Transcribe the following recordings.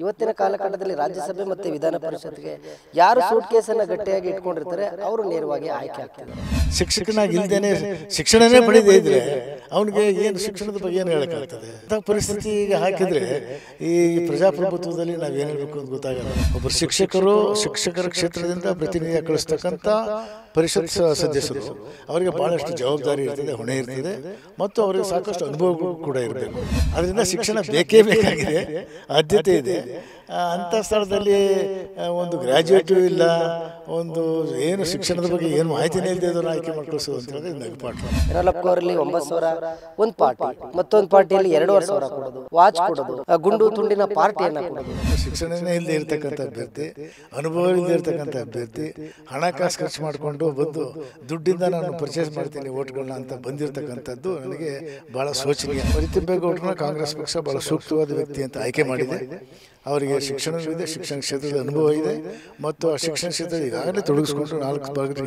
ಇವತ್ತಿನ ಕಾಲಘಟ್ಟದಲ್ಲಿ ರಾಜ್ಯಸಭೆ ಮತ್ತು ವಿಧಾನ ಪರಿಷತ್ಗೆ ಯಾರು ಸೂಟ್ ಕೇಸನ್ನು ಗಟ್ಟಿಯಾಗಿ ಇಟ್ಕೊಂಡಿರ್ತಾರೆ ಅವರು ನೇರವಾಗಿ ಆಯ್ಕೆ ಆಗ್ತಾರೆ. ಶಿಕ್ಷಕನಾಗಿ ಇಲ್ದೇನೆ ಶಿಕ್ಷಣನೇ ಪಡೆದೇ ಇದ್ರೆ ಅವನಿಗೆ ಏನು ಶಿಕ್ಷಣದ ಬಗ್ಗೆ ಏನು ಹೇಳೋಕ್ಕಾಗ್ತದೆ? ಅಂಥ ಪರಿಸ್ಥಿತಿಗೆ ಹಾಕಿದರೆ ಈ ಪ್ರಜಾಪ್ರಭುತ್ವದಲ್ಲಿ ನಾವು ಏನು ಹೇಳಬೇಕು ಅಂತ ಗೊತ್ತಾಗಲ್ಲ. ಒಬ್ಬರು ಶಿಕ್ಷಕರ ಕ್ಷೇತ್ರದಿಂದ ಪ್ರತಿನಿಧಿ ಕಳಿಸ್ತಕ್ಕಂಥ ಪರಿಷತ್ ಸದಸ್ಯರು ಅವರಿಗೆ ಭಾಳಷ್ಟು ಜವಾಬ್ದಾರಿ ಇರ್ತದೆ, ಹೊಣೆ ಇರ್ತದೆ ಮತ್ತು ಅವರಿಗೆ ಸಾಕಷ್ಟು ಅನುಭವ ಕೂಡ ಇರಬೇಕು. ಅದರಿಂದ ಶಿಕ್ಷಣ ಬೇಕೇ ಬೇಕಾಗಿದೆ, ಆದ್ಯತೆ ಇದೆ. ಅಂಥ ಸ್ಥಳದಲ್ಲಿ ಒಂದು ಗ್ರ್ಯಾಜುಯೇಟು ಇಲ್ಲ, ಒಂದು ಏನು ಶಿಕ್ಷಣದ ಬಗ್ಗೆ ಏನು ಮಾಹಿತಿನೇ ಇಲ್ಲದೆ ಇದನ್ನು ಆಯ್ಕೆ ಮಾಡ್ಕೊಳ್ಳೋದು ಅಂತ ಹೇಳಿದ್ರೆ ನಗಪಾಠ. ಯಡಿಯೂರಪ್ಪನವರಲ್ಲಿ 9,000 ಒಂದು ಪಾರ್ಟಿ, ಮತ್ತೊಂದು ಪಾರ್ಟಿಯಲ್ಲಿ 2,500 ಕೊಡೋದು, ವಾಚ್ ಕೊಡೋದು, ಗುಂಡು ತುಂಡಿನ ಪಾರ್ಟಿಯನ್ನ ಕೊಡೋದು. ಶಿಕ್ಷಣನೇ ಇಲ್ಲದೆ ಇರ್ತಕ್ಕಂಥ ಅಭ್ಯರ್ಥಿ, ಅನುಭವ ಇಲ್ಲದೆ ಇರ್ತಕ್ಕಂಥ ಅಭ್ಯರ್ಥಿ, ಹಣಕಾಸು ಖರ್ಚು ಮಾಡಿಕೊಂಡು ಬಂದು ದುಡ್ಡಿಂದ ನಾನು ಪರ್ಚೇಸ್ ಮಾಡ್ತೀನಿ ಓಟ್ಗಳನ್ನ ಅಂತ ಬಂದಿರತಕ್ಕಂಥದ್ದು ನನಗೆ ಭಾಳ ಶೋಚನೀಯ. ಮರಿತಿಬ್ಬೇಗೌಡರನ್ನ ಕಾಂಗ್ರೆಸ್ ಪಕ್ಷ ಭಾಳ ಸೂಕ್ತವಾದ ವ್ಯಕ್ತಿ ಅಂತ ಆಯ್ಕೆ ಮಾಡಿದೆ. ಅವರಿಗೆ ಶಿಕ್ಷಣವಿದೆ, ಶಿಕ್ಷಣ ಕ್ಷೇತ್ರದ ಅನುಭವ ಇದೆ ಮತ್ತು ಆ ಶಿಕ್ಷಣ ಕ್ಷೇತ್ರದ ಈಗಾಗಲೇ ತೊಡಗಿಸ್ಕೊಂಡು 4 ಬಾರಿ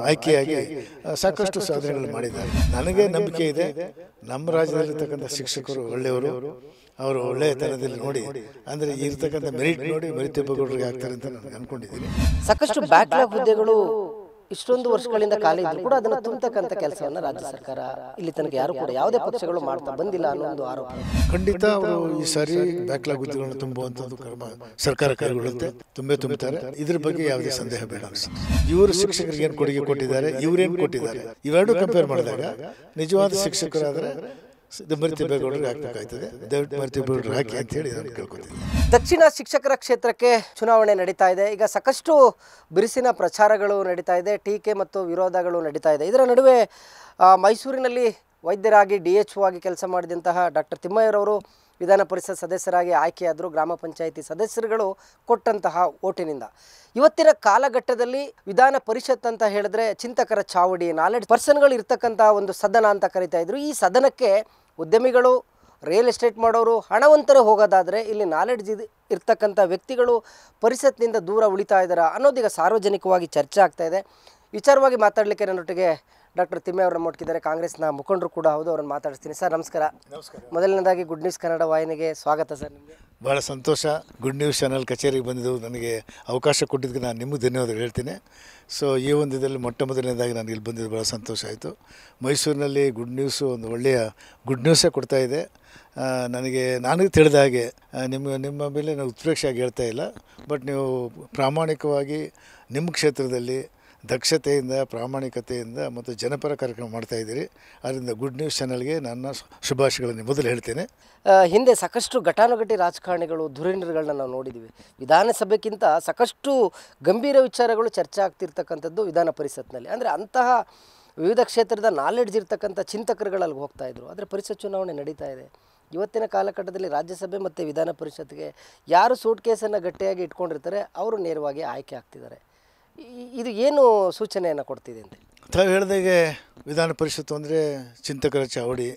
ಆಯ್ಕೆಯಾಗಿ ಸಾಕಷ್ಟು ಸಾಧನೆಗಳು ಮಾಡಿದ್ದಾರೆ. ನನಗೆ ನಂಬಿಕೆ ಇದೆ, ನಮ್ಮ ರಾಜ್ಯದಲ್ಲಿರ್ತಕ್ಕಂಥ ಶಿಕ್ಷಕರು ಒಳ್ಳೆಯವರು, ಅವರು ಒಳ್ಳೆಯತನದಲ್ಲಿ ನೋಡಿ ಅಂದರೆ ಇರ್ತಕ್ಕಂಥ ಮೆರಿಟ್ ನೋಡಿ ಮರಿತಿಬ್ಬೇಗೌಡರಿಗೆ ಆಗ್ತಾರೆ ಅಂತ ನಾನು ಅಂದ್ಕೊಂಡಿದ್ದೀನಿ. ಸಾಕಷ್ಟು ಬ್ಯಾಕ್ಲಾಗ್ ಹುದ್ದೆಗಳು ಇಷ್ಟೊಂದು ವರ್ಷಗಳಿಂದ ಖಾಲಿ ಇದ್ರು ಕೂಡ ಅದನ್ನು ತುಂಬತಕ್ಕಂಥ ಕೆಲಸವನ್ನು ರಾಜ್ಯ ಸರ್ಕಾರ ಇಲ್ಲಿ ತನಕ ಯಾರು ಕೂಡ ಯಾವುದೇ ಪಕ್ಷಗಳು ಮಾಡ್ತಾ ಬಂದಿಲ್ಲ ಅನ್ನೋ ಒಂದು ಆರೋಪ. ಖಂಡಿತ ಅವರು ಈ ಸಾರಿ ಬ್ಯಾಕ್ಲಾಗ್ ಹುದ್ದೆಗಳನ್ನು ತುಂಬುವಂಥದ್ದು ಸರ್ಕಾರ ಕೈಗೊಳ್ಳುತ್ತೆ, ತುಂಬುತ್ತಾರೆ. ಇದ್ರ ಬಗ್ಗೆ ಯಾವುದೇ ಸಂದೇಹ ಬೇಡ. ಇವರು ಶಿಕ್ಷಕರಿಗೆ ಏನು ಕೊಡುಗೆ ಕೊಟ್ಟಿದ್ದಾರೆ, ಇವರೇನು ಕೊಟ್ಟಿದ್ದಾರೆ, ಇವೆರಡು ಕಂಪೇರ್ ಮಾಡಿದಾಗ ನಿಜವಾದ ಶಿಕ್ಷಕರಾದರೆ ಮರಿತಿಬ್ಬೇಗೌಡರಿಗೆ ಹಾಕಬೇಕಾಗ್ತದೆ. ದಯವಿಟ್ಟು ಮರಿತಿಬ್ಬೇಗೌಡರಿಗೆ ಹಾಕಿ ಅಂತ ಹೇಳಿ ನಾನು ಕೇಳ್ಕೊತೀನಿ. ದಕ್ಷಿಣ ಶಿಕ್ಷಕರ ಕ್ಷೇತ್ರಕ್ಕೆ ಚುನಾವಣೆ ನಡೀತಾ ಇದೆ. ಈಗ ಸಾಕಷ್ಟು ಬಿರುಸಿನ ಪ್ರಚಾರಗಳು ನಡೀತಾ ಇದೆ, ಟೀಕೆ ಮತ್ತು ವಿರೋಧಗಳು ನಡೀತಾ ಇದೆ. ಇದರ ನಡುವೆ ಮೈಸೂರಿನಲ್ಲಿ ವೈದ್ಯರಾಗಿ DHO ಆಗಿ ಕೆಲಸ ಮಾಡಿದಂತಹ ಡಾಕ್ಟರ್ ತಿಮ್ಮಯ್ಯರವರು ವಿಧಾನ ಪರಿಷತ್ ಸದಸ್ಯರಾಗಿ ಆಯ್ಕೆಯಾದರು. ಗ್ರಾಮ ಪಂಚಾಯಿತಿ ಸದಸ್ಯರುಗಳು ಕೊಟ್ಟಂತಹ ಓಟಿನಿಂದ. ಇವತ್ತಿನ ಕಾಲಘಟ್ಟದಲ್ಲಿ ವಿಧಾನ ಪರಿಷತ್ ಅಂತ ಹೇಳಿದ್ರೆ ಚಿಂತಕರ ಚಾವಡಿ, ನಾಲೆಡ್ಜ್ ಪರ್ಸನ್ಗಳು ಇರ್ತಕ್ಕಂಥ ಒಂದು ಸದನ ಅಂತ ಕರಿತಾ ಇದ್ರು. ಈ ಸದನಕ್ಕೆ ಉದ್ಯಮಿಗಳು, ರಿಯಲ್ ಎಸ್ಟೇಟ್ ಮಾಡೋರು, ಹಣವಂತರೇ ಹೋಗೋದಾದರೆ ಇಲ್ಲಿ ನಾಲೆಡ್ಜ್ ಇರ್ತಕ್ಕಂಥ ವ್ಯಕ್ತಿಗಳು ಪರಿಷತ್ನಿಂದ ದೂರ ಉಳಿತಾ ಇದ್ದಾರೆ ಅನ್ನೋದೀಗ ಸಾರ್ವಜನಿಕವಾಗಿ ಚರ್ಚೆ ಆಗ್ತಾ ಇದೆ. ವಿಚಾರವಾಗಿ ಮಾತಾಡಲಿಕ್ಕೆ ನನ್ನೊಟ್ಟಿಗೆ ಡಾಕ್ಟರ್ ತಿಮ್ಮಯ್ಯ ಅವರನ್ನು ಮುಟ್ಕಿದ್ದಾರೆ, ಕಾಂಗ್ರೆಸ್ನ ಮುಖಂಡರು ಕೂಡ ಹೌದು. ಅವರನ್ನು ಮಾತಾಡಿಸ್ತೀನಿ. ಸರ್ ನಮಸ್ಕಾರ. ಮೊದಲನೇದಾಗಿ ಗುಡ್ ನ್ಯೂಸ್ ಕನ್ನಡ ವಾಹಿನಿಗೆ ಸ್ವಾಗತ ಸರ್. ನಿಮಗೆ ಭಾಳ ಸಂತೋಷ. ಗುಡ್ ನ್ಯೂಸ್ ಚಾನಲ್ ಕಚೇರಿಗೆ ಬಂದಿದ್ದು ನನಗೆ ಅವಕಾಶ ಕೊಟ್ಟಿದ್ದಕ್ಕೆ ನಾನು ನಿಮಗೆ ಧನ್ಯವಾದ ಹೇಳ್ತೀನಿ. ಸೊ ಈ ಒಂದು ಇದರಲ್ಲಿ ಮೊದಲನೇದಾಗಿ ನಾನು ಇಲ್ಲಿ ಬಂದಿದ್ದು ಭಾಳ ಸಂತೋಷ ಆಯಿತು. ಮೈಸೂರಿನಲ್ಲಿ ಗುಡ್ ನ್ಯೂಸು ಒಂದು ಒಳ್ಳೆಯ ಗುಡ್ ನ್ಯೂಸೇ ಕೊಡ್ತಾ ಇದೆ. ನನಗೆ ತಿಳಿದ ಹಾಗೆ ನಿಮ್ಮ ಮೇಲೆ ನಾನು ಉತ್ಪ್ರೇಕ್ಷೆಯಾಗಿ ಹೇಳ್ತಾ ಇಲ್ಲ, ಬಟ್ ನೀವು ಪ್ರಾಮಾಣಿಕವಾಗಿ ನಿಮ್ಮ ಕ್ಷೇತ್ರದಲ್ಲಿ ದಕ್ಷತೆಯಿಂದ, ಪ್ರಾಮಾಣಿಕತೆಯಿಂದ ಮತ್ತು ಜನಪರ ಕಾರ್ಯಕ್ರಮ ಮಾಡ್ತಾಯಿದ್ದೀರಿ. ಅದರಿಂದ ಗುಡ್ ನ್ಯೂಸ್ ಚಾನಲ್ಗೆ ನನ್ನ ಶುಭಾಶಯಗಳನ್ನು ಮೊದಲು ಹೇಳ್ತೇನೆ. ಹಿಂದೆ ಸಾಕಷ್ಟು ಘಟಾನುಘಟಿ ರಾಜಕಾರಣಿಗಳು, ಧುರೀಣರುಗಳನ್ನ ನಾವು ನೋಡಿದ್ದೀವಿ. ವಿಧಾನಸಭೆಗಿಂತ ಸಾಕಷ್ಟು ಗಂಭೀರ ವಿಚಾರಗಳು ಚರ್ಚೆ ಆಗ್ತಿರ್ತಕ್ಕಂಥದ್ದು ವಿಧಾನ ಪರಿಷತ್ನಲ್ಲಿ. ಅಂದರೆ ಅಂತಹ ವಿವಿಧ ಕ್ಷೇತ್ರದ ನಾಲೆಡ್ಜ್ ಇರ್ತಕ್ಕಂಥ ಚಿಂತಕರುಗಳಲ್ಲಿ ಹೋಗ್ತಾ ಇದ್ರು. ಆದರೆ ಪರಿಷತ್ ಚುನಾವಣೆ ನಡೀತಾ ಇದೆ. ಇವತ್ತಿನ ಕಾಲಘಟ್ಟದಲ್ಲಿ ರಾಜ್ಯಸಭೆ ಮತ್ತು ವಿಧಾನ ಪರಿಷತ್ಗೆ ಯಾರು ಸೂಟ್ ಕೇಸನ್ನು ಗಟ್ಟಿಯಾಗಿ ಇಟ್ಕೊಂಡಿರ್ತಾರೆ ಅವರು ನೇರವಾಗಿ ಆಯ್ಕೆ ಆಗ್ತಿದ್ದಾರೆ. ಇದು ಏನು ಸೂಚನೆಯನ್ನು ಕೊಡ್ತಿದೆ ಅಂತ ತಾವು ಹೇಳಿದಾಗೆ ವಿಧಾನ ಪರಿಷತ್ತು ಅಂದರೆ ಚಿಂತಕರ ಚಾವಡಿ,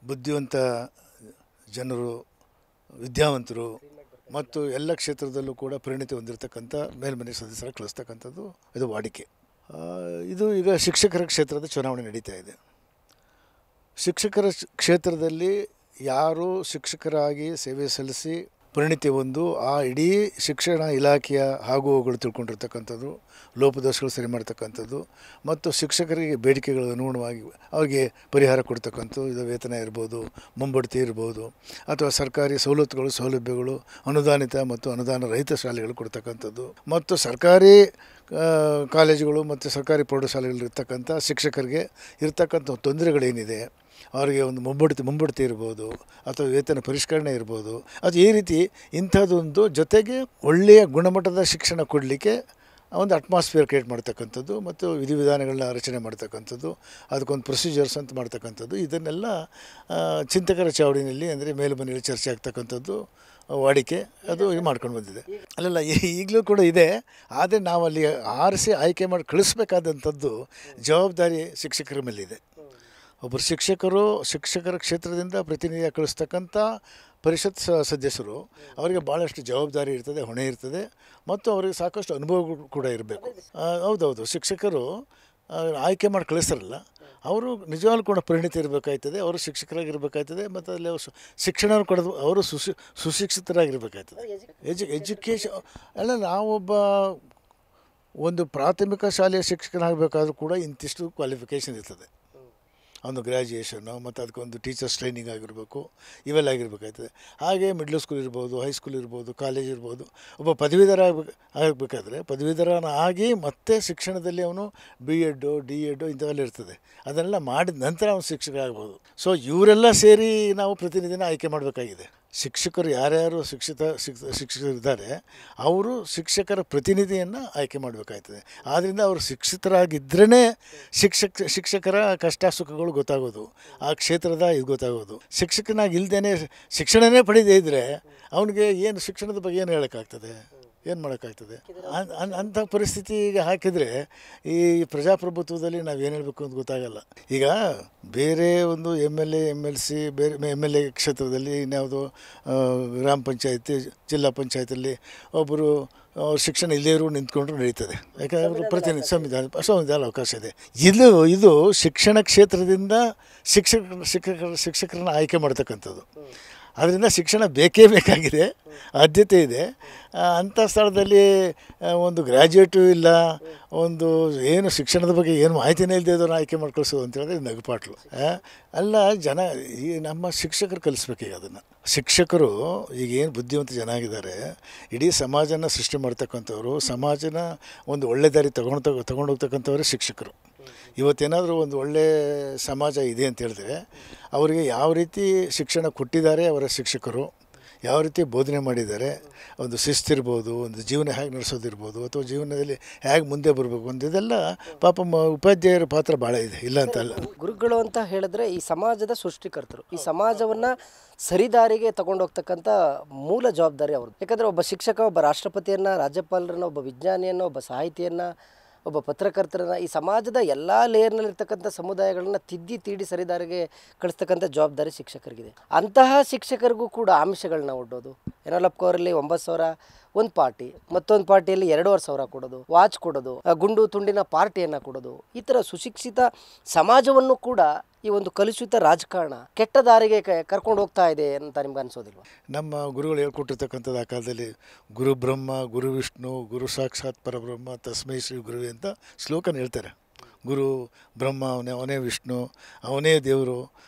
ಬುದ್ಧಿವಂತ ಜನರು, ವಿದ್ಯಾವಂತರು ಮತ್ತು ಎಲ್ಲ ಕ್ಷೇತ್ರದಲ್ಲೂ ಕೂಡ ಪರಿಣಿತಿ ಹೊಂದಿರತಕ್ಕಂಥ ಮೇಲ್ಮನೆ ಸದಸ್ಯರ ಕಳಿಸ್ತಕ್ಕಂಥದ್ದು ಇದು ವಾಡಿಕೆ. ಇದು ಈಗ ಶಿಕ್ಷಕರ ಕ್ಷೇತ್ರದ ಚುನಾವಣೆ ನಡೀತಾ ಇದೆ. ಶಿಕ್ಷಕರ ಕ್ಷೇತ್ರದಲ್ಲಿ ಯಾರು ಶಿಕ್ಷಕರಾಗಿ ಸೇವೆ ಸಲ್ಲಿಸಿ ಪರಿಣಿತಿ ಹೊಂದು ಆ ಇಡೀ ಶಿಕ್ಷಣ ಇಲಾಖೆಯ ಆಗುಹೋಗುಗಳು ತಿಳ್ಕೊಂಡಿರ್ತಕ್ಕಂಥದ್ದು, ಲೋಪದೋಷಗಳು ಸರಿ ಮಾಡ್ತಕ್ಕಂಥದ್ದು ಮತ್ತು ಶಿಕ್ಷಕರಿಗೆ ಬೇಡಿಕೆಗಳು ಅನುಗುಣವಾಗಿ ಅವರಿಗೆ ಪರಿಹಾರ ಕೊಡ್ತಕ್ಕಂಥದ್ದು, ಇದು ವೇತನ ಇರ್ಬೋದು, ಮುಂಬಡ್ತಿ ಇರ್ಬೋದು, ಅಥವಾ ಸರ್ಕಾರಿ ಸವಲತ್ತುಗಳು, ಸೌಲಭ್ಯಗಳು, ಅನುದಾನಿತ ಮತ್ತು ಅನುದಾನ ರಹಿತ ಶಾಲೆಗಳು ಕೊಡ್ತಕ್ಕಂಥದ್ದು ಮತ್ತು ಸರ್ಕಾರಿ ಕಾಲೇಜುಗಳು ಮತ್ತು ಸರ್ಕಾರಿ ಪ್ರೌಢಶಾಲೆಗಳಿರ್ತಕ್ಕಂಥ ಶಿಕ್ಷಕರಿಗೆ ಇರ್ತಕ್ಕಂಥ ತೊಂದರೆಗಳೇನಿದೆ, ಅವರಿಗೆ ಒಂದು ಮುಂಬಡ್ತಿ ಇರ್ಬೋದು ಅಥವಾ ವೇತನ ಪರಿಷ್ಕರಣೆ ಇರ್ಬೋದು, ಅದು ಈ ರೀತಿ ಇಂಥದ್ದೊಂದು ಜೊತೆಗೆ ಒಳ್ಳೆಯ ಗುಣಮಟ್ಟದ ಶಿಕ್ಷಣ ಕೊಡಲಿಕ್ಕೆ ಒಂದು ಅಟ್ಮಾಸ್ಫಿಯರ್ ಕ್ರಿಯೇಟ್ ಮಾಡ್ತಕ್ಕಂಥದ್ದು ಮತ್ತು ವಿಧಿವಿಧಾನಗಳನ್ನ ರಚನೆ ಮಾಡ್ತಕ್ಕಂಥದ್ದು, ಅದಕ್ಕೊಂದು ಪ್ರೊಸೀಜರ್ಸ್ ಅಂತ ಮಾಡ್ತಕ್ಕಂಥದ್ದು, ಇದನ್ನೆಲ್ಲ ಚಿಂತಕರ ಚಾವಡಿನಲ್ಲಿ ಅಂದರೆ ಮೇಲ್ಮನೆಯಲ್ಲಿ ಚರ್ಚೆ ಆಗ್ತಕ್ಕಂಥದ್ದು ವಾಡಿಕೆ. ಅದು ಮಾಡ್ಕೊಂಡು ಬಂದಿದೆ. ಅಲ್ಲಲ್ಲ, ಈಗಲೂ ಕೂಡ ಇದೆ. ಆದರೆ ನಾವಲ್ಲಿ ಆರಿಸಿ ಆಯ್ಕೆ ಮಾಡಿ ಕಳಿಸ್ಬೇಕಾದಂಥದ್ದು ಜವಾಬ್ದಾರಿ ಶಿಕ್ಷಕರ ಮೇಲಿದೆ. ಒಬ್ಬರು ಶಿಕ್ಷಕರ ಕ್ಷೇತ್ರದಿಂದ ಪ್ರತಿನಿಧಿ ಕಳಿಸ್ತಕ್ಕಂಥ ಪರಿಷತ್ ಸದಸ್ಯರು ಅವರಿಗೆ ಭಾಳಷ್ಟು ಜವಾಬ್ದಾರಿ ಇರ್ತದೆ, ಹೊಣೆ ಇರ್ತದೆ ಮತ್ತು ಅವರಿಗೆ ಸಾಕಷ್ಟು ಅನುಭವ ಕೂಡ ಇರಬೇಕು. ಹೌದೌದು, ಶಿಕ್ಷಕರು ಆಯ್ಕೆ ಮಾಡಿ ಕಳಿಸ್ತಾರಲ್ಲ, ಅವರು ನಿಜವಾಗ್ಲೂ ಕೂಡ ಪರಿಣಿತಿ ಇರಬೇಕಾಯ್ತದೆ, ಅವರು ಶಿಕ್ಷಕರಾಗಿರ್ಬೇಕಾಯ್ತದೆ, ಮತ್ತು ಅಲ್ಲಿ ಶಿಕ್ಷಣ ಕೊಡೋದು ಅವರು ಸುಶಿಕ್ಷಿತರಾಗಿರ್ಬೇಕಾಯ್ತದೆ. ಎಜುಕೇಷನ್ ಅಲ್ಲ, ನಾವೊಬ್ಬ ಒಂದು ಪ್ರಾಥಮಿಕ ಶಾಲೆಯ ಶಿಕ್ಷಕನಾಗಬೇಕಾದ್ರೂ ಕೂಡ ಇಂತಿಷ್ಟು ಕ್ವಾಲಿಫಿಕೇಷನ್ ಇರ್ತದೆ. ಒಂದು ಗ್ರ್ಯಾಜುಯೇಷನ್ನು ಮತ್ತು ಅದಕ್ಕೊಂದು ಟೀಚರ್ಸ್ ಟ್ರೈನಿಂಗ್ ಆಗಿರಬೇಕು, ಇವೆಲ್ಲ ಆಗಿರಬೇಕಾಯ್ತದೆ. ಹಾಗೆ ಮಿಡ್ಲ್ ಸ್ಕೂಲ್ ಇರ್ಬೋದು, ಹೈಸ್ಕೂಲ್ ಇರ್ಬೋದು, ಕಾಲೇಜ್ ಇರ್ಬೋದು. ಒಬ್ಬ ಪದವೀಧರ ಆಗಬೇಕಾದ್ರೆ ಪದವೀಧರನ ಆಗಿ ಮತ್ತೆ ಶಿಕ್ಷಣದಲ್ಲಿ ಅವನು BEd D.Ed ಇಂಥವೆಲ್ಲ ಇರ್ತದೆ. ಅದನ್ನೆಲ್ಲ ಮಾಡಿದ ನಂತರ ಅವನು ಶಿಕ್ಷಕ ಆಗ್ಬೋದು. ಸೊ ಇವರೆಲ್ಲ ಸೇರಿ ನಾವು ಪ್ರತಿನಿಧಿನ ಆಯ್ಕೆ ಮಾಡಬೇಕಾಗಿದೆ. ಶಿಕ್ಷಕರು ಯಾರ್ಯಾರು ಶಿಕ್ಷಕರಿದ್ದಾರೆ ಅವರು ಶಿಕ್ಷಕರ ಪ್ರತಿನಿಧಿಯನ್ನು ಆಯ್ಕೆ ಮಾಡಬೇಕಾಯ್ತದೆ. ಆದ್ದರಿಂದ ಅವರು ಶಿಕ್ಷಿತರಾಗಿದ್ರೇ ಶಿಕ್ಷಕರ ಕಷ್ಟ ಸುಖಗಳು ಗೊತ್ತಾಗೋದು, ಆ ಕ್ಷೇತ್ರದ ಇದು ಗೊತ್ತಾಗೋದು. ಶಿಕ್ಷಕನಾಗಿ ಇಲ್ಲದೇ ಶಿಕ್ಷಣನೇ ಪಡೆದೇ ಇದ್ದರೆ ಅವನಿಗೆ ಏನು ಶಿಕ್ಷಣದ ಬಗ್ಗೆ ಏನು ಹೇಳೋಕ್ಕಾಗ್ತದೆ, ಏನು ಮಾಡೋಕ್ಕಾಗ್ತದೆ? ಅಂಥ ಪರಿಸ್ಥಿತಿಗೆ ಹಾಕಿದರೆ ಈ ಪ್ರಜಾಪ್ರಭುತ್ವದಲ್ಲಿ ನಾವು ಏನು ಹೇಳಬೇಕು ಅಂತ ಗೊತ್ತಾಗಲ್ಲ. ಈಗ ಬೇರೆ ಒಂದು MLA MLC ಬೇರೆ MLA ಕ್ಷೇತ್ರದಲ್ಲಿ ಇನ್ಯಾವುದೋ ಗ್ರಾಮ ಪಂಚಾಯತಿ ಜಿಲ್ಲಾ ಪಂಚಾಯತಲ್ಲಿ ಒಬ್ಬರು ಶಿಕ್ಷಣ ಇಲ್ಲೇ ಇರೋ ನಿಂತ್ಕೊಂಡ್ರು ನಡೀತದೆ. ಯಾಕಂದರೆ ಅವರು ಪ್ರತಿನಿಧಿ ಸಂವಿಧಾನ ಅವಕಾಶ ಇದೆ. ಇದು ಶಿಕ್ಷಣ ಕ್ಷೇತ್ರದಿಂದ ಶಿಕ್ಷಕರನ್ನ ಆಯ್ಕೆ ಮಾಡ್ತಕ್ಕಂಥದ್ದು. ಅದರಿಂದ ಶಿಕ್ಷಣ ಬೇಕೇ ಬೇಕಾಗಿದೆ, ಆದ್ಯತೆ ಇದೆ. ಅಂಥ ಸ್ಥಳದಲ್ಲಿ ಒಂದು ಗ್ರ್ಯಾಜುಯೇಟು ಇಲ್ಲ, ಒಂದು ಏನು ಶಿಕ್ಷಣದ ಬಗ್ಗೆ ಏನು ಮಾಹಿತಿನೇ ಇಲ್ಲದೆ ಅದನ್ನು ಆಯ್ಕೆ ಮಾಡಿ ಕಳಿಸೋದು ಅಂತೇಳಿದ್ರೆ ನಗುಪಾಟ್ಲು ಅಲ್ಲ. ಜನ ಈ ನಮ್ಮ ಶಿಕ್ಷಕರು ಕಲಿಸ್ಬೇಕೀಗ ಅದನ್ನು. ಶಿಕ್ಷಕರು ಈಗೇನು ಬುದ್ಧಿವಂತ ಜನ ಆಗಿದ್ದಾರೆ, ಇಡೀ ಸಮಾಜನ ಸೃಷ್ಟಿ ಮಾಡ್ತಕ್ಕಂಥವ್ರು, ಸಮಾಜನ ಒಂದು ಒಳ್ಳೆ ದಾರಿ ತಗೊಂಡೋಗ್ತಕ್ಕಂಥವ್ರೆ ಶಿಕ್ಷಕರು. ಇವತ್ತೇನಾದರೂ ಒಂದು ಒಳ್ಳೆಯ ಸಮಾಜ ಇದೆ ಅಂತ ಹೇಳಿದ್ರೆ ಅವರಿಗೆ ಯಾವ ರೀತಿ ಶಿಕ್ಷಣ ಕೊಟ್ಟಿದ್ದಾರೆ ಅವರ ಶಿಕ್ಷಕರು, ಯಾವ ರೀತಿ ಬೋಧನೆ ಮಾಡಿದ್ದಾರೆ, ಒಂದು ಶಿಸ್ತಿರ್ಬೋದು, ಒಂದು ಜೀವನ ಹೇಗೆ ನಡೆಸೋದಿರ್ಬೋದು, ಅಥವಾ ಜೀವನದಲ್ಲಿ ಹೇಗೆ ಮುಂದೆ ಬರಬೇಕು ಅಂತ ಇದೆಲ್ಲ ಪಾಪ ಉಪಾಧ್ಯಾಯರ ಪಾತ್ರ ಭಾಳ ಇದೆ, ಇಲ್ಲ ಅಂತ ಅಲ್ಲ. ಗುರುಗಳು ಅಂತ ಹೇಳಿದ್ರೆ ಈ ಸಮಾಜದ ಸೃಷ್ಟಿಕರ್ತರು. ಈ ಸಮಾಜವನ್ನು ಸರಿದಾರಿಗೆ ತಗೊಂಡೋಗ್ತಕ್ಕಂಥ ಮೂಲ ಜವಾಬ್ದಾರಿ ಅವ್ರದ್ದು. ಯಾಕಂದರೆ ಒಬ್ಬ ಶಿಕ್ಷಕ ಒಬ್ಬ ರಾಷ್ಟ್ರಪತಿಯನ್ನು, ರಾಜ್ಯಪಾಲರನ್ನು, ಒಬ್ಬ ವಿಜ್ಞಾನಿಯನ್ನು, ಒಬ್ಬ ಸಾಹಿತಿಯನ್ನು, ಒಬ್ಬ ಪತ್ರಕರ್ತರನ್ನು, ಈ ಸಮಾಜದ ಎಲ್ಲ ಲೇಯರ್ನಲ್ಲಿರ್ತಕ್ಕಂಥ ಸಮುದಾಯಗಳನ್ನು ತಿದ್ದಿ ತೀಡಿ ಸರಿದಾರಿಗೆ ಕಳಿಸ್ತಕ್ಕಂಥ ಜವಾಬ್ದಾರಿ ಶಿಕ್ಷಕರಿಗಿದೆ. ಅಂತಹ ಶಿಕ್ಷಕರಿಗೂ ಕೂಡ ಆಮಿಷಗಳನ್ನ ಒಡ್ಡೋದು, ಯೆನೋಲಪ್ಪ ಅವರಲ್ಲಿ 9,000 ಒಂದು ಪಾರ್ಟಿ, ಮತ್ತೊಂದು ಪಾರ್ಟಿಯಲ್ಲಿ 2,500 ಕೊಡೋದು, ವಾಚ್ ಕೊಡೋದು, ಗುಂಡು ತುಂಡಿನ ಪಾರ್ಟಿಯನ್ನು ಕೊಡೋದು, ಈ ಥರ ಸುಶಿಕ್ಷಿತ ಸಮಾಜವನ್ನು ಕೂಡ ಈ ಒಂದು ಕಲುಷಿತ ರಾಜಕಾರಣ ಕೆಟ್ಟ ದಾರಿಗೆ ಕರ್ಕೊಂಡು ಹೋಗ್ತಾ ಇದೆ ಅಂತ ನಿಮ್ಗೆ ಅನಿಸೋದಿಲ್ವ? ನಮ್ಮ ಗುರುಗಳು ಹೇಳ್ಕೊಟ್ಟಿರ್ತಕ್ಕಂಥದ್ದು ಆ ಕಾಲದಲ್ಲಿ ಗುರು ಬ್ರಹ್ಮ, ಗುರು ವಿಷ್ಣು, ಗುರು ಸಾಕ್ಷಾತ್ ಪರಬ್ರಹ್ಮ, ತಸ್ಮೈ ಶ್ರೀ ಗುರುವೆ ಅಂತ ಶ್ಲೋಕನ ಹೇಳ್ತಾರೆ. ಗುರು ಬ್ರಹ್ಮ ಅವನೇ ವಿಷ್ಣು, ಅವನೇ ದೇವರು,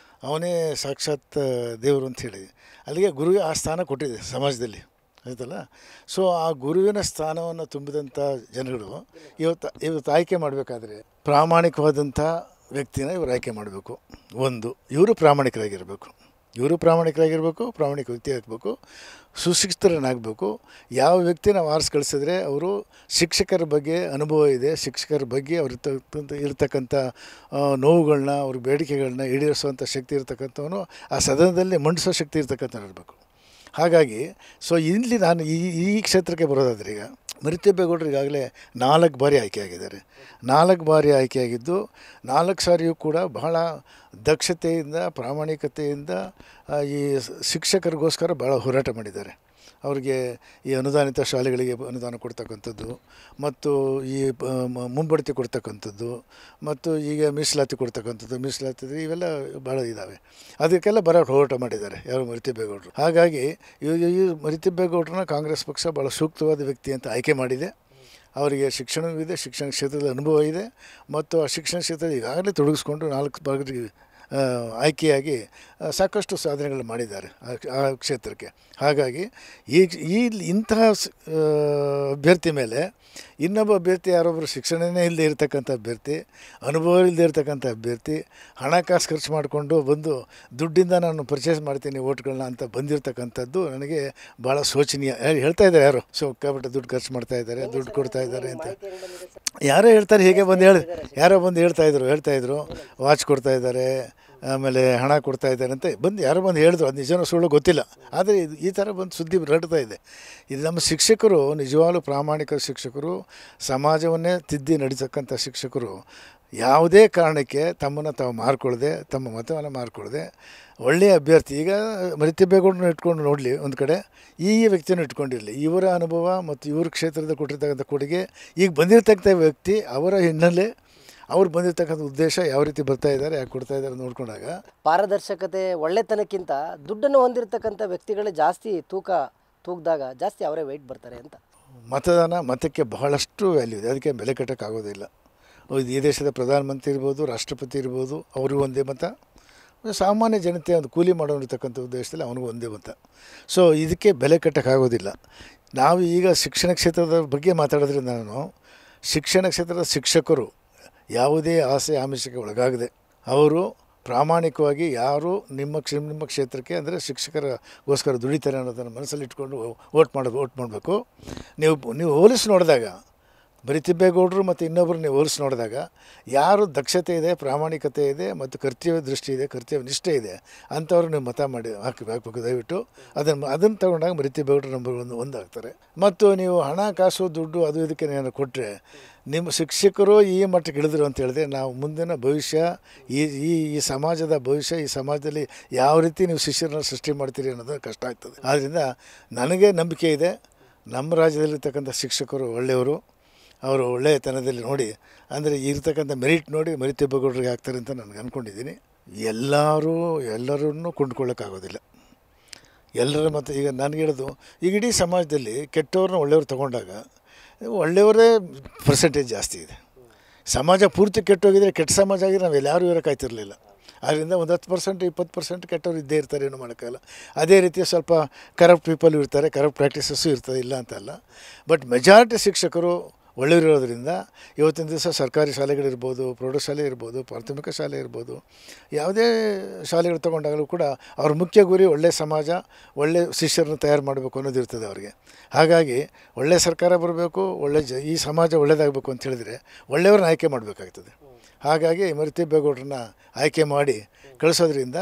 ಅವನೇ ಸಾಕ್ಷಾತ್ ದೇವರು ಅಂತ ಹೇಳಿ ಅಲ್ಲಿಗೆ ಗುರುವಿಗೆ ಆ ಸ್ಥಾನ ಕೊಟ್ಟಿದೆ ಸಮಾಜದಲ್ಲಿ, ಆಯ್ತಲ್ಲ. ಸೊ ಆ ಗುರುವಿನ ಸ್ಥಾನವನ್ನು ತುಂಬಿದಂಥ ಜನಗಳು ಇವತ್ತು ಆಯ್ಕೆ ಮಾಡಬೇಕಾದ್ರೆ ಪ್ರಾಮಾಣಿಕವಾದಂಥ ವ್ಯಕ್ತಿನ ಇವರು ಆಯ್ಕೆ ಮಾಡಬೇಕು. ಒಂದು, ಇವರು ಪ್ರಾಮಾಣಿಕರಾಗಿರಬೇಕು, ಪ್ರಾಮಾಣಿಕ ವ್ಯಕ್ತಿ ಆಗಬೇಕು, ಸುಶಿಕ್ಷಿತರನ್ನಾಗಬೇಕು. ಯಾವ ವ್ಯಕ್ತಿ ನಾವು ಆರಿಸಿ ಕಳಿಸಿದ್ರೆ ಅವರು ಶಿಕ್ಷಕರ ಬಗ್ಗೆ ಅನುಭವ ಇದೆ, ಶಿಕ್ಷಕರ ಬಗ್ಗೆ ಅವ್ರ ಇರ್ತಕ್ಕಂಥ ನೋವುಗಳನ್ನ, ಅವ್ರ ಬೇಡಿಕೆಗಳನ್ನ ಈಡೇರಿಸುವಂಥ ಶಕ್ತಿ ಇರ್ತಕ್ಕಂಥವನು, ಆ ಸದನದಲ್ಲಿ ಮಂಡಿಸೋ ಶಕ್ತಿ ಇರ್ತಕ್ಕಂಥವ್ರು ಇರಬೇಕು. ಹಾಗಾಗಿ ಸೊ ಇಲ್ಲಿ ನಾನು ಈ ಕ್ಷೇತ್ರಕ್ಕೆ ಬರೋದಾದ್ರೆ ಈಗ ಮರಿತಿಬ್ಬೇಗೌಡರು ಈಗಾಗಲೇ 4 ಬಾರಿ ಆಯ್ಕೆಯಾಗಿದ್ದಾರೆ. 4 ಬಾರಿ ಆಯ್ಕೆಯಾಗಿದ್ದು 4 ಸಾರಿಯೂ ಕೂಡ ಬಹಳ ದಕ್ಷತೆಯಿಂದ, ಪ್ರಾಮಾಣಿಕತೆಯಿಂದ ಈ ಶಿಕ್ಷಕರಿಗೋಸ್ಕರ ಭಾಳ ಹೋರಾಟ ಮಾಡಿದ್ದಾರೆ. ಅವರಿಗೆ ಈ ಅನುದಾನಿತ ಶಾಲೆಗಳಿಗೆ ಅನುದಾನ ಕೊಡ್ತಕ್ಕಂಥದ್ದು, ಮತ್ತು ಈ ಮುಂಬಡ್ತಿ ಕೊಡ್ತಕ್ಕಂಥದ್ದು, ಮತ್ತು ಈಗ ಮೀಸಲಾತಿ ಕೊಡ್ತಕ್ಕಂಥದ್ದು, ಇವೆಲ್ಲ ಭಾಳ ಇದ್ದಾವೆ. ಅದಕ್ಕೆಲ್ಲ ಹೋರಾಟ ಮಾಡಿದ್ದಾರೆ ಯಾರು ಮರಿತಿಬ್ಬೇಗೌಡರು. ಹಾಗಾಗಿ ಈ ಮರಿತಿಬ್ಬೇಗೌಡರನ್ನ ಕಾಂಗ್ರೆಸ್ ಪಕ್ಷ ಭಾಳ ಸೂಕ್ತವಾದ ವ್ಯಕ್ತಿ ಅಂತ ಆಯ್ಕೆ ಮಾಡಿದೆ. ಅವರಿಗೆ ಶಿಕ್ಷಣವೂ ಇದೆ, ಶಿಕ್ಷಣ ಕ್ಷೇತ್ರದ ಅನುಭವ ಇದೆ, ಮತ್ತು ಆ ಶಿಕ್ಷಣ ಕ್ಷೇತ್ರದಲ್ಲಿ ಈಗಾಗಲೇ ತೊಡಗಿಸ್ಕೊಂಡು 4 ಬಾರಿ ಆಯ್ಕೆಯಾಗಿ ಸಾಕಷ್ಟು ಸಾಧನೆಗಳು ಮಾಡಿದ್ದಾರೆ ಆ ಕ್ಷೇತ್ರಕ್ಕೆ. ಹಾಗಾಗಿ ಇಂತಹ ಅಭ್ಯರ್ಥಿ ಮೇಲೆ ಇನ್ನೊಬ್ಬ ಅಭ್ಯರ್ಥಿ, ಯಾರೊಬ್ಬರು ಶಿಕ್ಷಣನೇ ಇಲ್ಲದೆ ಇರತಕ್ಕಂಥ ಅಭ್ಯರ್ಥಿ, ಅನುಭವ ಇಲ್ಲದೆ ಇರತಕ್ಕಂಥ ಅಭ್ಯರ್ಥಿ, ಹಣಕಾಸು ಖರ್ಚು ಮಾಡಿಕೊಂಡು ಬಂದು ದುಡ್ಡಿಂದ ನಾನು ಪರ್ಚೇಸ್ ಮಾಡ್ತೀನಿ ಓಟ್ಗಳನ್ನ ಅಂತ ಬಂದಿರತಕ್ಕಂಥದ್ದು ನನಗೆ ಭಾಳ ಶೋಚನೀಯ. ಹೇಳ್ತಾ ಇದ್ದಾರೆ ಯಾರು, ಸಿಕ್ಕಾಪಟ್ಟೆ ದುಡ್ಡು ಖರ್ಚು ಮಾಡ್ತಾ ಇದ್ದಾರೆ, ದುಡ್ಡು ಕೊಡ್ತಾ ಇದ್ದಾರೆ ಅಂತ ಯಾರೋ ಹೇಳ್ತಾರೆ. ಹೀಗೆ ಯಾರೋ ಬಂದು ಹೇಳ್ತಾಯಿದ್ರು ವಾಚ್ ಕೊಡ್ತಾ ಇದ್ದಾರೆ, ಆಮೇಲೆ ಹಣ ಕೊಡ್ತಾ ಇದ್ದಾರೆ ಅಂತ ಯಾರೋ ಬಂದು ಹೇಳಿದ್ರು. ಅದು ನಿಜನೋ ಸುಳ್ಳು ಗೊತ್ತಿಲ್ಲ, ಆದರೆ ಈ ಥರ ಬಂದು ಸುದ್ದಿ ಹರಡ್ತಾ ಇದೆ. ಇದು ನಮ್ಮ ಶಿಕ್ಷಕರು ನಿಜವಾಗ್ಲೂ ಪ್ರಾಮಾಣಿಕ ಶಿಕ್ಷಕರು, ಸಮಾಜವನ್ನೇ ತಿದ್ದಿ ನಡೀತಕ್ಕಂಥ ಶಿಕ್ಷಕರು ಯಾವುದೇ ಕಾರಣಕ್ಕೆ ತಮ್ಮನ್ನು ತಾವು ಮಾರ್ಕೊಳ್ಳದೆ, ತಮ್ಮ ಮತವನ್ನು ಮಾರ್ಕೊಳ್ಳದೆ ಒಳ್ಳೆಯ ಅಭ್ಯರ್ಥಿ. ಈಗ ಮರಿತಿಬ್ಬೇಗೌಡರನ್ನ ಇಟ್ಕೊಂಡು ನೋಡಲಿ ಒಂದು ಕಡೆ, ಈ ವ್ಯಕ್ತಿಯನ್ನು ಇಟ್ಕೊಂಡಿರಲಿ, ಇವರ ಅನುಭವ ಮತ್ತು ಇವ್ರ ಕ್ಷೇತ್ರದ ಕೊಟ್ಟಿರ್ತಕ್ಕಂಥ ಕೊಡುಗೆ, ಈಗ ಬಂದಿರತಕ್ಕಂಥ ವ್ಯಕ್ತಿ ಅವರ ಹಿನ್ನೆಲೆ, ಅವ್ರು ಬಂದಿರತಕ್ಕಂಥ ಉದ್ದೇಶ ಯಾವ ರೀತಿ ಬರ್ತಾ ಇದ್ದಾರೆ, ಯಾಕೆ ಕೊಡ್ತಾ ಇದ್ದಾರೆ ನೋಡ್ಕೊಂಡಾಗ ಪಾರದರ್ಶಕತೆ ಒಳ್ಳೆತನಕ್ಕಿಂತ ದುಡ್ಡನ್ನು ಹೊಂದಿರತಕ್ಕಂಥ ವ್ಯಕ್ತಿಗಳೇ ಜಾಸ್ತಿ ತೂಗಿದಾಗ ಜಾಸ್ತಿ ಅವರೇ ವೆಯ್ಟ್ ಬರ್ತಾರೆ ಅಂತ. ಮತಕ್ಕೆ ಬಹಳಷ್ಟು ವ್ಯಾಲ್ಯೂ ಇದೆ, ಅದಕ್ಕೆ ಬೆಲೆ ಕಟ್ಟೋಕ್ಕಾಗೋದಿಲ್ಲ. ಈ ದೇಶದ ಪ್ರಧಾನಮಂತ್ರಿ ಇರ್ಬೋದು, ರಾಷ್ಟ್ರಪತಿ ಇರ್ಬೋದು, ಅವ್ರಿಗೂ ಒಂದೇ ಮತ. ಸಾಮಾನ್ಯ ಜನತೆ ಒಂದು ಕೂಲಿ ಮಾಡೋನಿರ್ತಕ್ಕಂಥ ಉದ್ದೇಶದಲ್ಲಿ ಅವನಿಗೂ ಒಂದೇ ಮತ. ಸೊ ಇದಕ್ಕೆ ಬೆಲೆ ಕಟ್ಟೋಕ್ಕಾಗೋದಿಲ್ಲ. ನಾವು ಈಗ ಶಿಕ್ಷಣ ಕ್ಷೇತ್ರದ ಬಗ್ಗೆ ಮಾತಾಡೋದ್ರಿಂದ ನಾನು ಶಿಕ್ಷಣ ಕ್ಷೇತ್ರದ ಶಿಕ್ಷಕರು ಯಾವುದೇ ಆಸೆ ಆಮಿಷಕ್ಕೆ ಒಳಗಾಗದೆ ಅವರು ಪ್ರಾಮಾಣಿಕವಾಗಿ ಯಾರು ನಿಮ್ಮ ಕ್ಷೇತ್ರಕ್ಕೆ ಅಂದರೆ ಶಿಕ್ಷಕರಿಗೋಸ್ಕರ ದುಡಿತಾರೆ ಅನ್ನೋದನ್ನು ಮನಸ್ಸಲ್ಲಿ ಇಟ್ಕೊಂಡು ವೋಟ್ ಮಾಡಬೇಕು. ನೀವು ಹೋಲಿಸಿ ನೋಡಿದಾಗ ಬರೀ ತಿಬ್ಬೇಗೌಡರು ಮತ್ತು ಇನ್ನೊಬ್ಬರು ನೀವು ಹೋಲಿಸಿ ನೋಡಿದಾಗ ಯಾರು ದಕ್ಷತೆ ಇದೆ, ಪ್ರಾಮಾಣಿಕತೆ ಇದೆ ಮತ್ತು ಕರ್ತವ್ಯ ದೃಷ್ಟಿ ಇದೆ, ಕರ್ತವ್ಯ ನಿಷ್ಠೆ ಇದೆ ಅಂಥವ್ರು ನೀವು ಮತ ಮಾಡಿ ಹಾಕಬೇಕು ದಯವಿಟ್ಟು. ಅದನ್ನು ತಗೊಂಡಾಗ ಬರೀ ತಿಬ್ಬೇಗೌಡರು ನಂಬರ್ ಒಂದು ಆಗ್ತಾರೆ. ಮತ್ತು ನೀವು ಹಣ ಕಾಸು ದುಡ್ಡು ಅದು ಇದಕ್ಕೆ ಏನಾರು ಕೊಟ್ಟರೆ ನಿಮ್ಮ ಶಿಕ್ಷಕರು ಈ ಮಟ್ಟಕ್ಕೆ ಇಳಿದ್ರು ಅಂತ ಹೇಳಿದ್ರೆ ನಾವು ಮುಂದಿನ ಭವಿಷ್ಯ ಈ ಸಮಾಜದ ಭವಿಷ್ಯ, ಈ ಸಮಾಜದಲ್ಲಿ ಯಾವ ರೀತಿ ನೀವು ಶಿಷ್ಯರನ್ನ ಸೃಷ್ಟಿ ಮಾಡ್ತೀರಿ ಅನ್ನೋದು ಕಷ್ಟ ಆಗ್ತದೆ. ಆದ್ದರಿಂದ ನನಗೆ ನಂಬಿಕೆ ಇದೆ, ನಮ್ಮ ರಾಜ್ಯದಲ್ಲಿರ್ತಕ್ಕಂಥ ಶಿಕ್ಷಕರು ಒಳ್ಳೆಯವರು, ಅವರು ಒಳ್ಳೆಯತನದಲ್ಲಿ ನೋಡಿ ಅಂದರೆ ಇರ್ತಕ್ಕಂಥ ಮೆರಿಟ್ ನೋಡಿ ಮರಿ ತಿಬ್ಬೇಗೌಡರಿಗೆ ಹಾಕ್ತಾರೆ ಅಂತ ನನಗೆ ಅಂದ್ಕೊಂಡಿದ್ದೀನಿ. ಎಲ್ಲರನ್ನೂ ಕೊಂಡ್ಕೊಳ್ಳೋಕ್ಕಾಗೋದಿಲ್ಲ. ಎಲ್ಲರ ಮತ್ತು ಈಗ ನನಗೆ ಹೇಳೋದು ಈಗ ಇಡೀ ಸಮಾಜದಲ್ಲಿ ಕೆಟ್ಟವ್ರನ್ನ ಒಳ್ಳೆಯವ್ರು ತೊಗೊಂಡಾಗ ಒಳ್ಳೆಯವರೇ ಪರ್ಸೆಂಟೇಜ್ ಜಾಸ್ತಿ ಇದೆ. ಸಮಾಜ ಪೂರ್ತಿ ಕೆಟ್ಟೋಗಿದ್ರೆ ಕೆಟ್ಟ ಸಮಾಜ ಆಗಿದ್ರೆ ನಾವು ಎಲ್ಲರೂ ಇರೋಕ್ಕಾಯ್ತಿರಲಿಲ್ಲ. ಆದ್ದರಿಂದ ಒಂದು 10% 20% ಕೆಟ್ಟವ್ರು ಇದ್ದೇ ಇರ್ತಾರೆ, ಏನೂ ಮಾಡೋಕ್ಕಾಗಲ್ಲ. ಅದೇ ರೀತಿ ಸ್ವಲ್ಪ ಕರಪ್ಟ್ ಪೀಪಲ್ ಇರ್ತಾರೆ, ಕರಪ್ಟ್ ಪ್ರಾಕ್ಟೀಸಸ್ಸು ಇರ್ತದೆ, ಇಲ್ಲ ಅಂತಲ್ಲ. ಬಟ್ ಮೆಜಾರಿಟಿ ಶಿಕ್ಷಕರು ಒಳ್ಳೆಯವಿರೋದ್ರಿಂದ ಇವತ್ತಿನ ದಿವಸ ಸರ್ಕಾರಿ ಶಾಲೆಗಳಿರ್ಬೋದು, ಪ್ರೌಢಶಾಲೆ ಇರ್ಬೋದು, ಪ್ರಾಥಮಿಕ ಶಾಲೆ ಇರ್ಬೋದು, ಯಾವುದೇ ಶಾಲೆಗಳು ತೊಗೊಂಡಾಗಲೂ ಕೂಡ ಅವ್ರ ಮುಖ್ಯ ಗುರಿ ಒಳ್ಳೆಯ ಸಮಾಜ, ಒಳ್ಳೆಯ ಶಿಷ್ಯರನ್ನು ತಯಾರು ಮಾಡಬೇಕು ಅನ್ನೋದು ಇರ್ತದೆ ಅವರಿಗೆ. ಹಾಗಾಗಿ ಒಳ್ಳೆಯ ಸರ್ಕಾರ ಬರಬೇಕು, ಈ ಸಮಾಜ ಒಳ್ಳೆಯದಾಗಬೇಕು ಅಂತ ಹೇಳಿದರೆ ಒಳ್ಳೆಯವ್ರನ್ನ ಆಯ್ಕೆ ಮಾಡಬೇಕಾಗ್ತದೆ. ಹಾಗಾಗಿ ಮರಿ ತಿಬ್ಬೇಗೌಡರನ್ನ ಆಯ್ಕೆ ಮಾಡಿ ಕಳಿಸೋದ್ರಿಂದ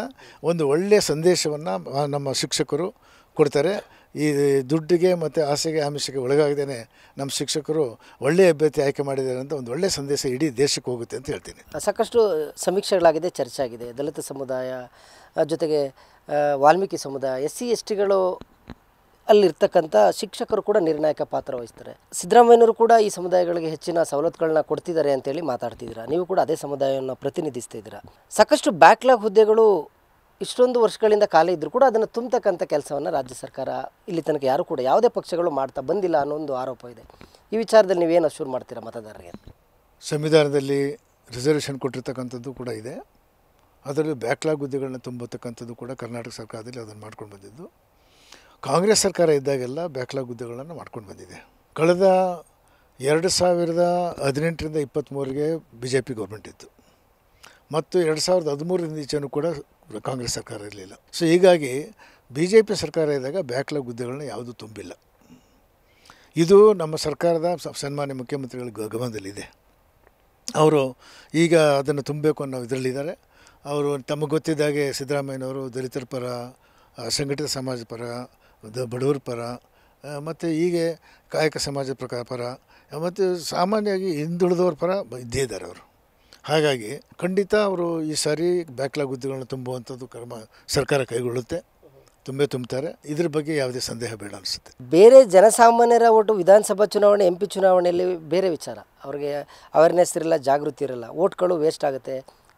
ಒಂದು ಒಳ್ಳೆಯ ಸಂದೇಶವನ್ನು ನಮ್ಮ ಶಿಕ್ಷಕರು ಕೊಡ್ತಾರೆ. ಈ ದುಡ್ಡಿಗೆ ಮತ್ತು ಆಸೆಗೆ ಆಮಿಷಕ್ಕೆ ಒಳಗಾಗದೇ ನಮ್ಮ ಶಿಕ್ಷಕರು ಒಳ್ಳೆಯ ಅಭ್ಯರ್ಥಿ ಆಯ್ಕೆ ಮಾಡಿದ್ದಾರೆ ಅಂತ ಒಂದು ಒಳ್ಳೆಯ ಸಂದೇಶ ಇಡೀ ದೇಶಕ್ಕೆ ಹೋಗುತ್ತೆ ಅಂತ ಹೇಳ್ತೀನಿ. ಸಾಕಷ್ಟು ಸಮೀಕ್ಷೆಗಳಾಗಿದೆ, ಚರ್ಚೆ ಆಗಿದೆ. ದಲಿತ ಸಮುದಾಯ ಜೊತೆಗೆ ವಾಲ್ಮೀಕಿ ಸಮುದಾಯ, SC STಗಳು ಅಲ್ಲಿರ್ತಕ್ಕಂಥ ಶಿಕ್ಷಕರು ಕೂಡ ನಿರ್ಣಾಯಕ ಪಾತ್ರ ವಹಿಸ್ತಾರೆ. ಸಿದ್ದರಾಮಯ್ಯನವರು ಕೂಡ ಈ ಸಮುದಾಯಗಳಿಗೆ ಹೆಚ್ಚಿನ ಸವಲತ್ತುಗಳನ್ನ ಕೊಡ್ತಿದ್ದಾರೆ ಅಂತೇಳಿ ಮಾತಾಡ್ತಿದ್ದೀರಾ. ನೀವು ಕೂಡ ಅದೇ ಸಮುದಾಯವನ್ನು ಪ್ರತಿನಿಧಿಸ್ತಿದ್ದೀರಾ. ಸಾಕಷ್ಟು ಬ್ಯಾಕ್ಲಾಗ್ ಹುದ್ದೆಗಳು ಇಷ್ಟೊಂದು ವರ್ಷಗಳಿಂದ ಖಾಲಿ ಇದ್ದರೂ ಕೂಡ ಅದನ್ನು ತುಂಬತಕ್ಕಂಥ ಕೆಲಸವನ್ನು ರಾಜ್ಯ ಸರ್ಕಾರ ಇಲ್ಲಿ ತನಕ ಯಾರು ಕೂಡ ಯಾವುದೇ ಪಕ್ಷಗಳು ಮಾಡ್ತಾ ಬಂದಿಲ್ಲ ಅನ್ನೋ ಒಂದು ಆರೋಪ ಇದೆ. ಈ ವಿಚಾರದಲ್ಲಿ ನೀವೇನು ಅಶ್ಯೂರ್ ಮಾಡ್ತೀರಾ ಮತದಾರರಿಗೆ? ಸಂವಿಧಾನದಲ್ಲಿ ರಿಸರ್ವೇಷನ್ ಕೊಟ್ಟಿರ್ತಕ್ಕಂಥದ್ದು ಕೂಡ ಇದೆ. ಅದರಲ್ಲಿ ಬ್ಯಾಕ್ಲಾಗ್ ಹುದ್ದೆಗಳನ್ನ ತುಂಬತಕ್ಕಂಥದ್ದು ಕೂಡ ಕರ್ನಾಟಕ ಸರ್ಕಾರದಲ್ಲಿ ಅದನ್ನು ಮಾಡ್ಕೊಂಡು ಬಂದಿದ್ದು. ಕಾಂಗ್ರೆಸ್ ಸರ್ಕಾರ ಇದ್ದಾಗೆಲ್ಲ ಬ್ಯಾಕ್ಲಾಗ್ ಹುದ್ದೆಗಳನ್ನು ಮಾಡ್ಕೊಂಡು ಬಂದಿದೆ. ಕಳೆದ 2018ರಿಂದ 23ಗೆ BJP ಗೌರ್ಮೆಂಟ್ ಇತ್ತು ಮತ್ತು 2013ರಿಂದ ಈಚೆನೂ ಕೂಡ ಕಾಂಗ್ರೆಸ್ ಸರ್ಕಾರ ಇರಲಿಲ್ಲ. ಸೊ ಹೀಗಾಗಿ BJP ಸರ್ಕಾರ ಇದ್ದಾಗ ಬ್ಯಾಕ್ಲಾಗ್ ಹುದ್ದೆಗಳನ್ನ ಯಾವುದೂ ತುಂಬಿಲ್ಲ. ಇದು ನಮ್ಮ ಸರ್ಕಾರದ ಸನ್ಮಾನ್ಯ ಮುಖ್ಯಮಂತ್ರಿಗಳ ಗಮನದಲ್ಲಿದೆ. ಅವರು ಈಗ ಅದನ್ನು ತುಂಬಬೇಕು ಅನ್ನೋ ಇದರಲ್ಲಿದ್ದಾರೆ. ಅವರು ತಮಗೆ ಗೊತ್ತಿದ್ದಾಗೆ ಸಿದ್ದರಾಮಯ್ಯನವರು ದಲಿತರ ಪರ, ಸಂಘಟಿತ ಸಮಾಜ ಪರ, ಬಡವರ ಪರ ಮತ್ತು ಹೀಗೆ ಕಾಯಕ ಸಮಾಜ ಪರ ಮತ್ತು ಸಾಮಾನ್ಯವಾಗಿ ಹಿಂದುಳಿದವ್ರ ಪರ ಇದ್ದೇ ಇದ್ದಾರೆ ಅವರು. ಹಾಗಾಗಿ ಖಂಡಿತ ಅವರು ಈ ಸಾರಿ ಬ್ಯಾಕ್ಲಾಗ್ ಹುದ್ದೆಗಳನ್ನ ತುಂಬುವಂಥದ್ದು ಸರ್ಕಾರ ಕೈಗೊಳ್ಳುತ್ತೆ, ತುಂಬ್ತಾರೆ. ಇದ್ರ ಬಗ್ಗೆ ಯಾವುದೇ ಸಂದೇಹ ಬೇಡ ಅನಿಸುತ್ತೆ. ಬೇರೆ ಜನಸಾಮಾನ್ಯರ ಓಟು ವಿಧಾನಸಭಾ ಚುನಾವಣೆ, MP ಚುನಾವಣೆಯಲ್ಲಿ ಬೇರೆ ವಿಚಾರ. ಅವ್ರಿಗೆ ಅವೇರ್ನೆಸ್ ಇರಲ್ಲ, ಜಾಗೃತಿ ಇರಲ್ಲ, ಓಟ್ಗಳು ವೇಸ್ಟ್ ಆಗುತ್ತೆ,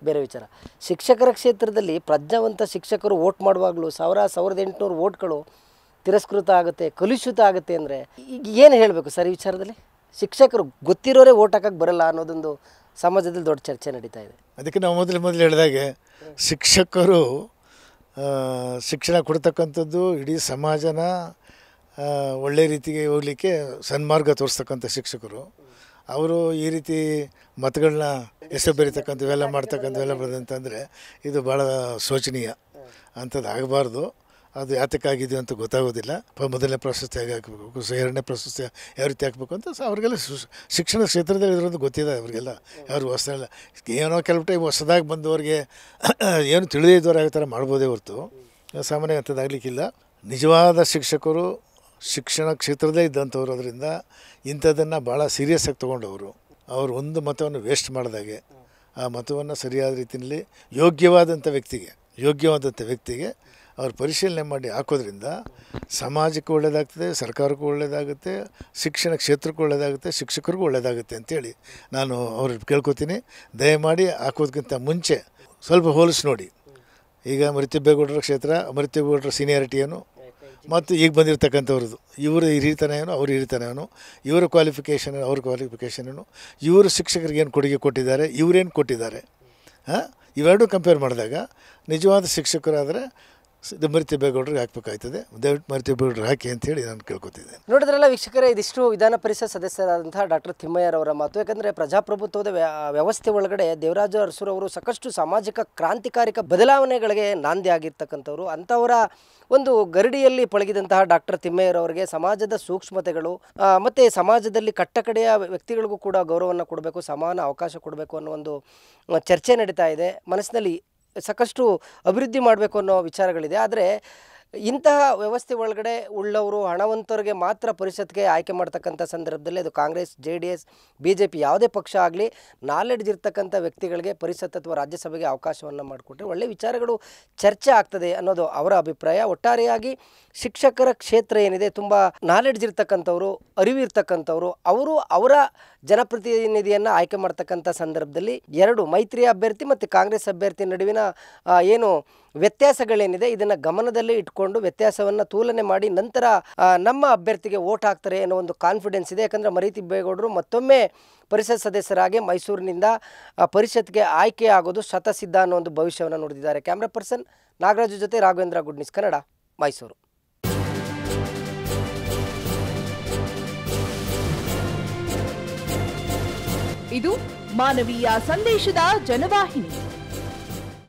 ಬೇರೆ ವಿಚಾರ. ಶಿಕ್ಷಕರ ಕ್ಷೇತ್ರದಲ್ಲಿ ಪ್ರಜ್ಞಾವಂತ ಶಿಕ್ಷಕರು ಓಟ್ ಮಾಡುವಾಗಲೂ 1800 ಓಟ್ಗಳು ತಿರಸ್ಕೃತ ಆಗುತ್ತೆ, ಕಲುಷಿತ ಆಗುತ್ತೆ ಅಂದರೆ ಈಗ ಏನು ಹೇಳಬೇಕು ಸರ್ ಈ ವಿಚಾರದಲ್ಲಿ? ಶಿಕ್ಷಕರು ಗೊತ್ತಿರೋರೇ ಓಟ್ ಹಾಕಕ್ಕೆ ಬರಲ್ಲ ಅನ್ನೋದೊಂದು ಸಮಾಜದಲ್ಲಿ ದೊಡ್ಡ ಚರ್ಚೆ ನಡೀತಾ ಇದೆ. ಅದಕ್ಕೆ ನಾವು ಮೊದಲು ಹೇಳಿದಾಗೆ ಶಿಕ್ಷಕರು ಶಿಕ್ಷಣ ಕೊಡ್ತಕ್ಕಂಥದ್ದು ಇಡೀ ಸಮಾಜನ ಒಳ್ಳೆ ರೀತಿಗೆ ಹೋಗಲಿಕ್ಕೆ ಸನ್ಮಾರ್ಗ ತೋರಿಸ್ತಕ್ಕಂಥ ಶಿಕ್ಷಕರು. ಅವರು ಈ ರೀತಿ ಮತಗಳನ್ನ ಹೆಸರು ಬರೀತಕ್ಕಂಥವೆಲ್ಲ ಮಾಡ್ತಕ್ಕಂಥವೆಲ್ಲ ಬರೋದಂತಂದರೆ ಇದು ಭಾಳ ಶೋಚನೀಯ. ಅಂಥದ್ದು ಆಗಬಾರ್ದು. ಅದು ಯಾತಕ್ಕಾಗಿದೆ ಅಂತ ಗೊತ್ತಾಗೋದಿಲ್ಲ. ಮೊದಲನೇ ಪ್ರಶಸ್ತಿ ಹೇಗೆ ಹಾಕಬೇಕು, ಎರಡನೇ ಪ್ರಶಸ್ತಿ ಯಾವ ರೀತಿ ಹಾಕಬೇಕು ಅಂತ ಅವ್ರಿಗೆಲ್ಲ ಶಿಕ್ಷಣ ಕ್ಷೇತ್ರದಲ್ಲಿ ಇರೋದು ಗೊತ್ತಿದೆ. ಅವರಿಗೆಲ್ಲ ಯಾರು ಹೊಸದಲ್ಲ, ಏನೋ ಕೆಲವು ಟೈಮ್ ಹೊಸದಾಗಿ ಬಂದವ್ರಿಗೆ ಏನು ತಿಳಿದೇ ಇದ್ದವ್ರು ಆಗೋ ಥರ ಮಾಡ್ಬೋದೇ ಹೊರತು ಸಾಮಾನ್ಯ ಅಂಥದ್ದಾಗಲಿಕ್ಕಿಲ್ಲ. ನಿಜವಾದ ಶಿಕ್ಷಕರು ಶಿಕ್ಷಣ ಕ್ಷೇತ್ರದೇ ಇದ್ದಂಥವ್ರು. ಅದರಿಂದ ಇಂಥದ್ದನ್ನು ಭಾಳ ಸೀರಿಯಸ್ಸಾಗಿ ತೊಗೊಂಡವರು. ಅವರು ಒಂದು ಮತವನ್ನು ವೇಸ್ಟ್ ಮಾಡಿದಾಗೆ ಆ ಮತವನ್ನು ಸರಿಯಾದ ರೀತಿಯಲ್ಲಿ ಯೋಗ್ಯವಾದಂಥ ವ್ಯಕ್ತಿಗೆ ಅವ್ರು ಪರಿಶೀಲನೆ ಮಾಡಿ ಹಾಕೋದ್ರಿಂದ ಸಮಾಜಕ್ಕೆ ಒಳ್ಳೆಯದಾಗ್ತದೆ, ಸರ್ಕಾರಕ್ಕೂ ಒಳ್ಳೆಯದಾಗುತ್ತೆ, ಶಿಕ್ಷಣ ಕ್ಷೇತ್ರಕ್ಕೂ ಒಳ್ಳೆಯದಾಗುತ್ತೆ, ಶಿಕ್ಷಕರಿಗೂ ಒಳ್ಳೆಯದಾಗುತ್ತೆ ಅಂತೇಳಿ ನಾನು ಅವ್ರಿಗೆ ಕೇಳ್ಕೊತೀನಿ. ದಯಮಾಡಿ ಹಾಕೋದಕ್ಕಿಂತ ಮುಂಚೆ ಸ್ವಲ್ಪ ಹೋಲಿಸಿ ನೋಡಿ. ಈಗ ಮರಿತಿಬ್ಬೇಗೌಡರ ಕ್ಷೇತ್ರ, ಮರಿತಿಬ್ಬೇಗೌಡರ ಸೀನಿಯಾರಿಟಿ ಏನು ಮತ್ತು ಈಗ ಬಂದಿರತಕ್ಕಂಥವ್ರದ್ದು, ಇವರು ಹಿರಿತನ ಏನು, ಅವ್ರ ಹಿರಿತನ ಏನು, ಇವರ ಕ್ವಾಲಿಫಿಕೇಷನ್ ಅವ್ರ ಕ್ವಾಲಿಫಿಕೇಷನ್ ಏನು, ಇವರು ಶಿಕ್ಷಕರಿಗೆ ಏನು ಕೊಡುಗೆ ಕೊಟ್ಟಿದ್ದಾರೆ, ಇವರೇನು ಕೊಟ್ಟಿದ್ದಾರೆ, ಇವೆರಡೂ ಕಂಪೇರ್ ಮಾಡಿದಾಗ ನಿಜವಾದ ಶಿಕ್ಷಕರಾದರೆ ಮರಿತಿಬ್ಬೇಗೌಡರಿಗೆ ಹಾಕಬೇಕಾಗ್ತದೆ. ದಯವಿಟ್ಟು ಮರಿತಿಬ್ಬೇಗೌಡರು ಹಾಕಿ ಅಂತೇಳಿ ನಾನು ಕೇಳ್ಕೊತಿದ್ದೇನೆ. ನೋಡಿದ್ರಲ್ಲ ವೀಕ್ಷಕರೇ, ಇದಿಷ್ಟು ವಿಧಾನ ಪರಿಷತ್ ಸದಸ್ಯರಾದಂತಹ ಡಾಕ್ಟರ್ ತಿಮ್ಮಯ್ಯರವರ ಮಾತು. ಯಾಕಂದರೆ ಪ್ರಜಾಪ್ರಭುತ್ವದ ವ್ಯವಸ್ಥೆ ಒಳಗಡೆ ದೇವರಾಜ ಅರಸುರವರು ಸಾಕಷ್ಟು ಸಾಮಾಜಿಕ ಕ್ರಾಂತಿಕಾರಿಕ ಬದಲಾವಣೆಗಳಿಗೆ ನಾಂದಿ ಆಗಿರ್ತಕ್ಕಂಥವ್ರು. ಅಂಥವರ ಒಂದು ಗರಡಿಯಲ್ಲಿ ಪಳಗಿದಂತಹ ಡಾಕ್ಟರ್ ತಿಮ್ಮಯ್ಯರವರಿಗೆ ಸಮಾಜದ ಸೂಕ್ಷ್ಮತೆಗಳು ಮತ್ತು ಸಮಾಜದಲ್ಲಿ ಕಟ್ಟಕಡೆಯ ವ್ಯಕ್ತಿಗಳಿಗೂ ಕೂಡ ಗೌರವವನ್ನು ಕೊಡಬೇಕು, ಸಮಾನ ಅವಕಾಶ ಕೊಡಬೇಕು ಅನ್ನೋ ಒಂದು ಚರ್ಚೆ ನಡೀತಾ ಇದೆ. ಮನಸ್ಸಿನಲ್ಲಿ ಸಾಕಷ್ಟು ಅಭಿವೃದ್ಧಿ ಮಾಡಬೇಕು ಅನ್ನೋ ವಿಚಾರಗಳಿದೆ. ಆದರೆ ಇಂತಹ ವ್ಯವಸ್ಥೆ ಒಳಗಡೆ ಉಳ್ಳವರು ಹಣವಂತರಿಗೆ ಮಾತ್ರ ಪರಿಷತ್ಗೆ ಆಯ್ಕೆ ಮಾಡ್ತಕ್ಕಂಥ ಸಂದರ್ಭದಲ್ಲಿ ಅದು ಕಾಂಗ್ರೆಸ್, JDS, BJP ಯಾವುದೇ ಪಕ್ಷ ಆಗಲಿ ನಾಲೆಡ್ಜ್ ಇರ್ತಕ್ಕಂಥ ವ್ಯಕ್ತಿಗಳಿಗೆ ಪರಿಷತ್ ಅಥವಾ ರಾಜ್ಯಸಭೆಗೆ ಅವಕಾಶವನ್ನು ಮಾಡಿಕೊಟ್ರೆ ಒಳ್ಳೆಯ ವಿಚಾರಗಳು ಚರ್ಚೆ ಆಗ್ತದೆ ಅನ್ನೋದು ಅವರ ಅಭಿಪ್ರಾಯ. ಒಟ್ಟಾರೆಯಾಗಿ ಶಿಕ್ಷಕರ ಕ್ಷೇತ್ರ ಏನಿದೆ ತುಂಬ ನಾಲೆಡ್ಜ್ ಇರ್ತಕ್ಕಂಥವ್ರು, ಅರಿವಿರ್ತಕ್ಕಂಥವ್ರು, ಅವರು ಅವರ ಜನಪ್ರತಿನಿಧಿಯನ್ನು ಆಯ್ಕೆ ಮಾಡ್ತಕ್ಕಂಥ ಸಂದರ್ಭದಲ್ಲಿ ಎರಡು ಮೈತ್ರಿ ಅಭ್ಯರ್ಥಿ ಮತ್ತು ಕಾಂಗ್ರೆಸ್ ಅಭ್ಯರ್ಥಿ ನಡುವಿನ ಏನು ವ್ಯತ್ಯಾಸಗಳೇನಿದೆ ಇದನ್ನು ಗಮನದಲ್ಲಿ ಇಟ್ಕೊಂಡು ವ್ಯತ್ಯಾಸವನ್ನು ತೂಲನೆ ಮಾಡಿ ನಂತರ ನಮ್ಮ ಅಭ್ಯರ್ಥಿಗೆ ವೋಟ್ ಹಾಕ್ತಾರೆ ಅನ್ನೋ ಒಂದು ಕಾನ್ಫಿಡೆನ್ಸ್ ಇದೆ. ಯಾಕಂದರೆ ಮರಿತಿಬ್ಬೇಗೌಡರು ಮತ್ತೊಮ್ಮೆ ಪರಿಷತ್ ಸದಸ್ಯರಾಗಿ ಮೈಸೂರಿನಿಂದ ಪರಿಷತ್ಗೆ ಆಯ್ಕೆ ಆಗೋದು ಶತಸಿದ್ಧ ಅನ್ನೋ ಒಂದು ಭವಿಷ್ಯವನ್ನು ನುಡಿದಿದ್ದಾರೆ. ಕ್ಯಾಮ್ರಾ ಪರ್ಸನ್ ನಾಗರಾಜು ಜೊತೆ ರಾಘವೇಂದ್ರ, ಗುಡ್ ನ್ಯೂಸ್ ಕನ್ನಡ, ಮೈಸೂರು. ಇದು ಮಾನವೀಯ ಸಂದೇಶದ ಜನವಾಹಿನಿ.